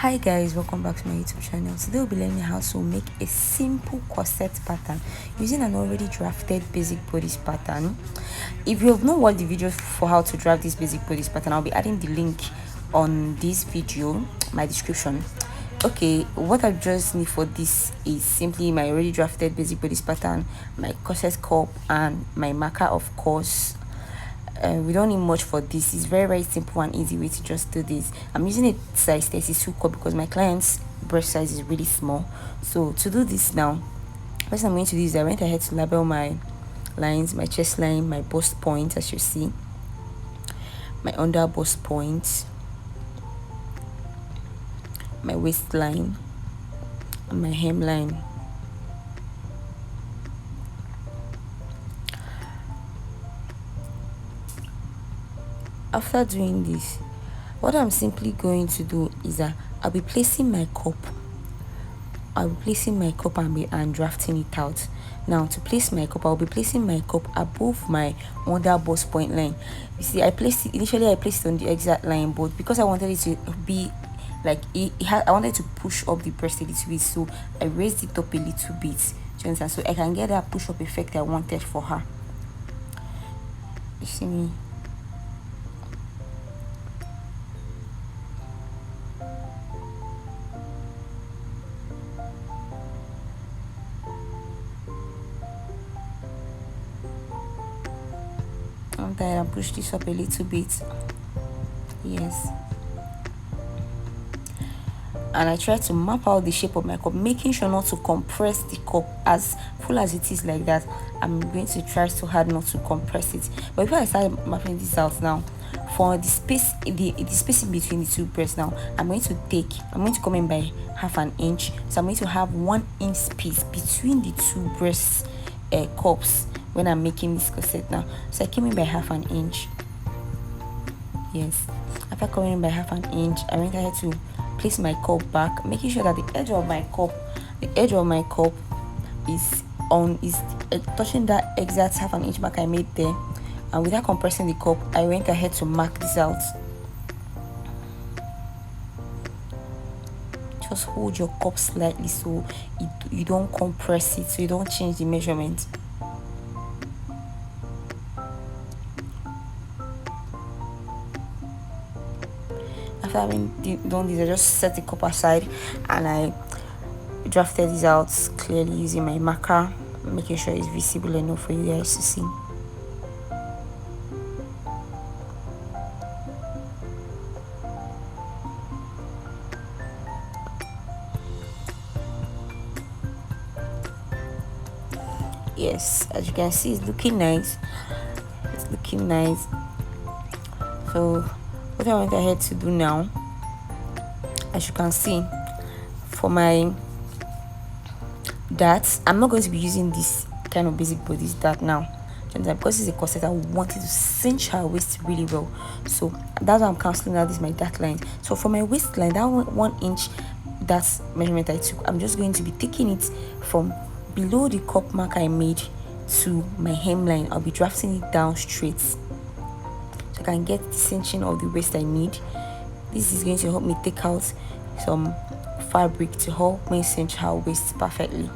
Hi guys, welcome back to my YouTube channel. Today we'll be learning how to make a simple corset pattern using an already drafted basic bodice pattern. If you have not watched the video for how to draft this basic bodice pattern, I'll be adding the link on this video, my description. Okay, what I just need for this is simply my already drafted basic bodice pattern, my corset cup, and my marker, of course. We don't need much for this. It's very simple and easy way to just do this. I'm using a size 32 cup because my client's breast size is really small. So to do this now, first I'm going to do is I went ahead to label my lines, my chest line, my bust point, as you see, my under bust point, my waistline, and my hemline. After doing this, what I'm simply going to do is that I'll be placing my cup and drafting it out. Now to place my cup, I'll be placing my cup above my under bust point line. You see, I placed it on the exact line, but because I wanted it to be like I wanted to push up the breast a little bit, so I raised it up a little bit. Do you understand? So I can get that push up effect I wanted for her. You see me? And push this up a little bit. Yes, and I try to map out the shape of my cup, making sure not to compress the cup as full as it is like that. I'm going to try so hard not to compress it. But before I start mapping this out now, for the space the spacing between the two breasts, now I'm going to come in by half an inch. So I'm going to have 1 inch space between the two breast cups when I'm making this corset now. So I came in by half an inch. Yes, after coming in by half an inch, I went ahead to place my cup back, making sure that the edge of my cup is touching that exact half an inch mark I made there. And without compressing the cup, I went ahead to mark this out. Just hold your cup slightly so you don't compress it, so you don't change the measurement. After having done this, I just set the cup aside and I drafted this out clearly using my marker, making sure it's visible enough for you guys to see. Yes, as you can see, it's looking nice. So what I went ahead to do now, as you can see, for my darts, I'm not going to be using this kind of basic bodice dart now, because it's a corset. I wanted to cinch her waist really well, so that's why I'm cancelling out this my dart line. So for my waistline, that 1 inch that measurement I took, I'm just going to be taking it from below the cup mark I made to my hemline. I'll be drafting it down straight so I can get the cinching of the waist I need. This is going to help me take out some fabric to help me cinch her waist perfectly.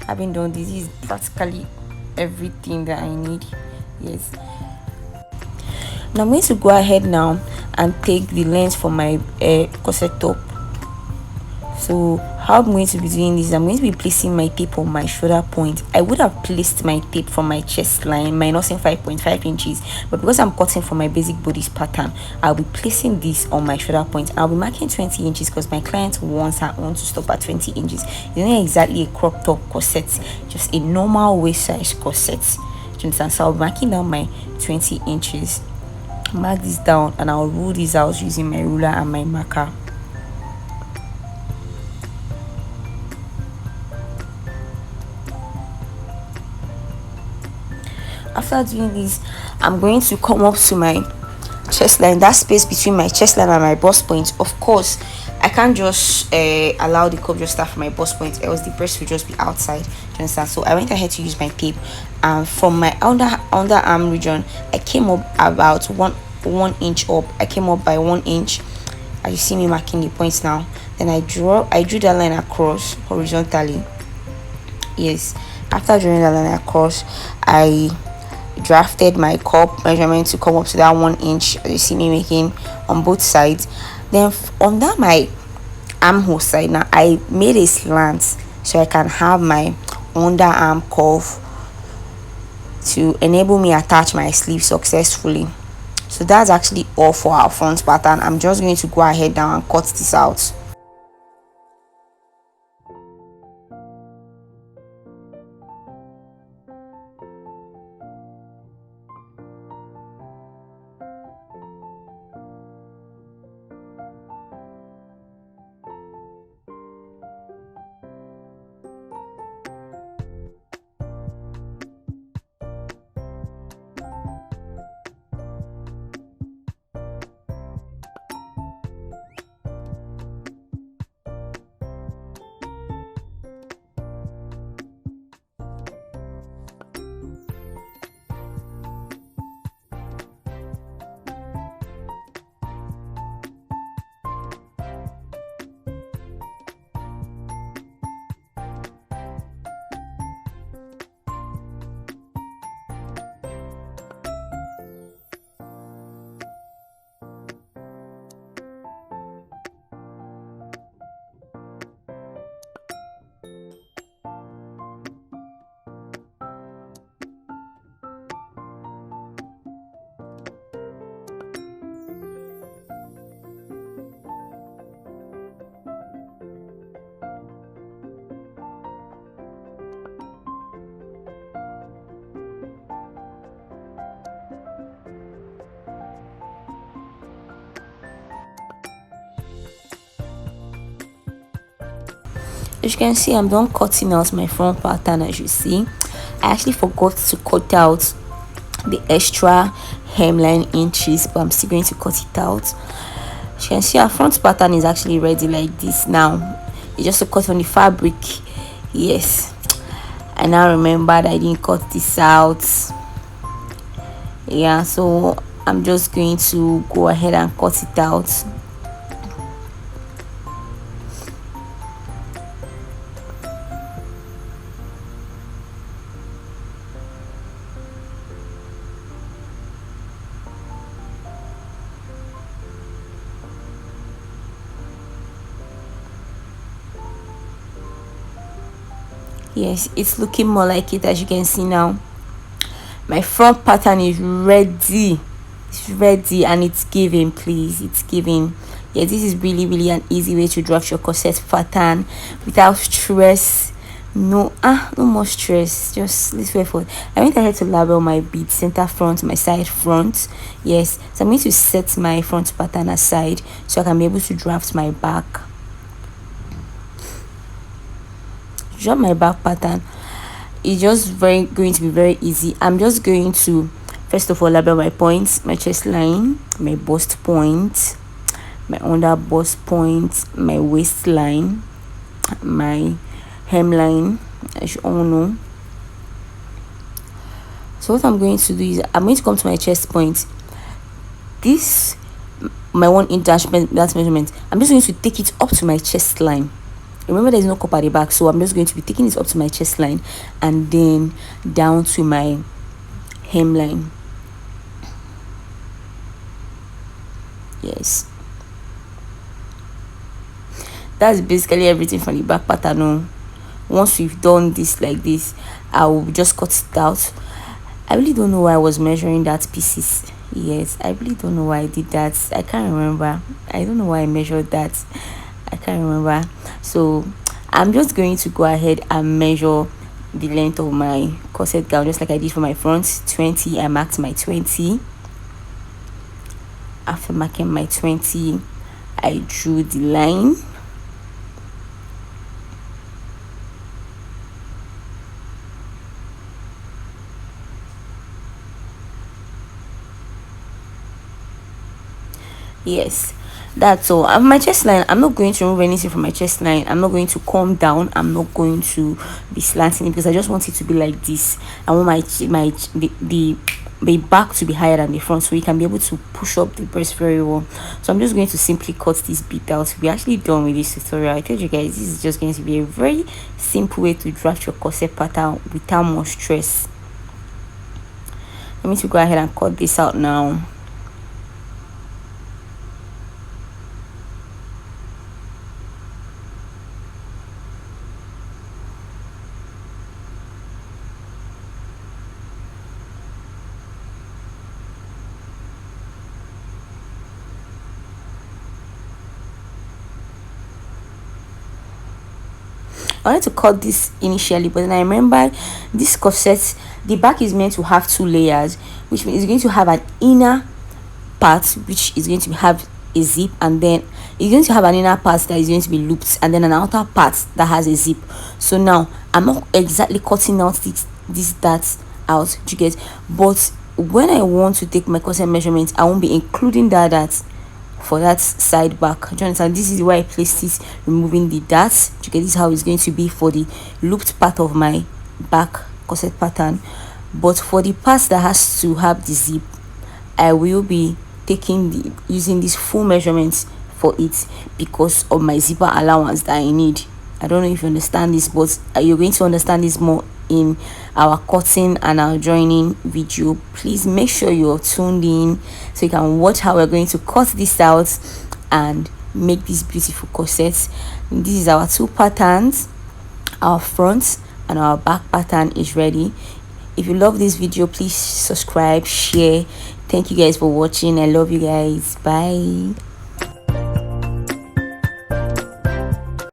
Having done this is practically everything that I need. Yes, now I'm going to go ahead now and take the length for my corset top. So how I'm going to be doing this, I'm going to be placing my tape on my shoulder point. I would have placed my tape from my chest line minusing 5.5 inches, but because I'm cutting from my basic bodice pattern, I'll be placing this on my shoulder point. I'll be marking 20 inches because my client wants her own to stop at 20 inches. It's not exactly a crop top corset, just a normal waist size corset. Do you understand? So I'll be marking down my 20 inches. Mark this down and I'll rule this out using my ruler and my marker. After doing this, I'm going to come up to my chest line, that space between my chest line and my bust point. Of course, I can't just allow the cup just start from my bust point, else the breast will just be outside. Do you understand? So I went ahead to use my tape, and from my underarm region, I came up about one inch up. I came up by 1 inch. as you see me marking the points now. Then I drew that line across horizontally. Yes, after drawing that line across, I drafted my cup measurement to come up to that 1 inch as you see me making on both sides. Then on that my armhole side, now I made a slant so I can have my underarm curve to enable me attach my sleeve successfully. So that's actually all for our front pattern. I'm just going to go ahead now and cut this out. As you can see, I'm done cutting out my front pattern. As you see, I actually forgot to cut out the extra hemline inches, but I'm still going to cut it out. As you can see, our front pattern is actually ready like this now. You just to cut on the fabric. Yes, I now remembered I didn't cut this out. Yeah, so I'm just going to go ahead and cut it out. Yes, it's looking more like it. As you can see now, my front pattern is ready. It's ready and it's giving. Please, it's giving. Yeah, this is really an easy way to draft your corset pattern without stress. No more stress. Just let's wait for it. I went ahead to label my bead center front, my side front. Yes, so I'm going to set my front pattern aside so I can be able to draft my back. Draft my back pattern. It's just going to be very easy. I'm just going to first of all label my points, my chest line, my bust point, my under bust point, my waistline, my hemline, as you all know. So what I'm going to do is I'm going to come to my chest point. This my 1 inch dash measurement. I'm just going to take it up to my chest line. Remember, there's no cup at the back, so I'm just going to be taking this up to my chest line and then down to my hemline. Yes, that's basically everything from the back pattern. Once we've done this like this, I will just cut it out. I really don't know why I was measuring that pieces. Yes, I really don't know why I did that. I can't remember. I don't know why I measured that. I can't remember. So I'm just going to go ahead and measure the length of my corset gown just like I did for my front. 20. I marked my 20. After marking my 20, I drew the line. Yes, that's all. My chest line, I'm not going to remove anything from my chest line. I'm not going to come down. I'm not going to be slanting it because I just want it to be like this. I want the the back to be higher than the front, so you can be able to push up the breast very well. So I'm just going to simply cut this bit out. We're actually done with this tutorial. I told you guys this is just going to be a very simple way to draft your corset pattern without much stress. Let me to go ahead and cut this out now. I wanted to cut this initially, but then I remember this corset, the back is meant to have 2 layers, which means it's going to have an inner part which is going to have a zip, and then it's going to have an inner part that is going to be looped, and then an outer part that has a zip. So now I'm not exactly cutting out that out, you get, but when I want to take my corset measurements, I won't be including that for that side back. Do you understand? This is where I placed it, removing the darts. You get, this is how it's going to be for the looped part of my back corset pattern. But for the parts that has to have the zip, I will be using these full measurements for it because of my zipper allowance that I need. I don't know if you understand this, but you're going to understand this more in our cutting and our joining video. Please make sure you're tuned in so you can watch how we're going to cut this out and make these beautiful corsets. This is our 2 patterns. Our front and our back pattern is ready. If you love this video, please subscribe, share. Thank you guys for watching. I love you guys. Bye.